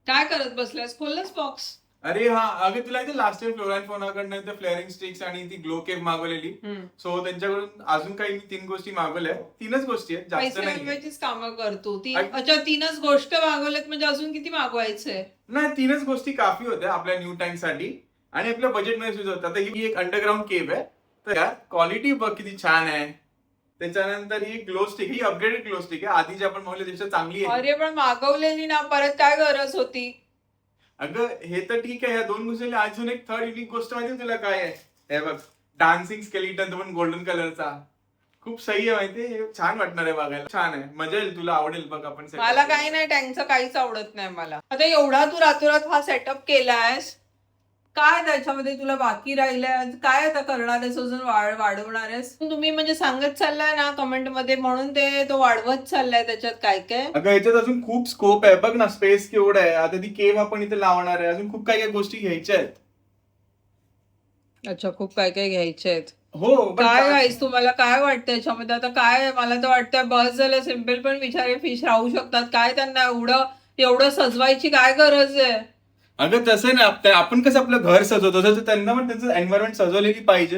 काय करत बसलास? खोललंस बॉक्स? अरे हा, अगं तुला इथे लास्ट टाइम फ्लोरान फोनाकडनं ते फ्लेअरिंग स्टिक्स आणि ती ग्लो केक मागवलेली. सो त्यांच्याकडून अजून काही मी 3 गोष्टी मागवल्या. 3च गोष्टी आहेत, जास्त पैसे नाही. घालवायचीच कामं करतो ती. अग- अच्छा, 3च गोष्ट मागवलेत म्हणजे अजून किती मागवायचंय? नाही, 3च गोष्टी काफी होत्या आपल्या न्यू टाइम साठी आणि आपल्या बजेटमध्ये सुद्धा होतं. आता ही एक अंडरग्राऊंड केव आहे, तर यार क्वालिटी बघ किती छान आहे. त्याच्यानंतर ही ग्लो स्टिक, ही अपग्रेडेड ग्लो स्टिक आहे. आधी जी आपण मागवली त्यापेक्षा चांगली आहे. अरे पण मागवलेली ना, परत काय गरज होती? अगं हे तर ठीक आहे, ह्या 2 गोष्टी. अजून एक थर्ड युनिक गोष्ट माहिती तुला काय आहे? हे बघ, डान्सिंग स्केलिटन, तो पण गोल्डन कलरचा. खूप सही आहे माहितीये, हे छान वाटणार आहे बघायला. छान आहे, मजा येईल, तुला आवडेल बघ. आपण setup मला करू. काही नाही, टँकचं काहीच आवडत नाही मला. आता एवढा तू रातोरात हा सेटअप केलायस, काय त्याच्यामध्ये तुला बाकी राहिलंय? काय आता करणार आहेस? अजून वाढवणार आहेस? तुम्ही म्हणजे सांगत चाललाय ना कमेंट मध्ये, म्हणून ते तो वाढवत चाललाय त्याच्यात काय काय. अगं याच्यात अजून खूप स्कोप आहे बघ ना, स्पेस केवढं आहे. आता ती केव आपण इथे लावणार आहे, अजून खूप काही काही गोष्टी घ्यायच्या आहेत. अच्छा, खूप काय काय घ्यायचे आहेत. हो पण काय गाईस, तुम्हाला काय वाटतं याच्यामध्ये? आता काय, मला तर वाटतं बस झालं. सिम्पल पण बिचारे फिश राहू शकतात. काय त्यांना एवढं सजवायची काय गरज आहे? अगं तसं ना, आपण कसं आपलं घर सजवतो तसं त्यांना पण त्यांचं एन्व्हायरमेंट सजवलेली पाहिजे.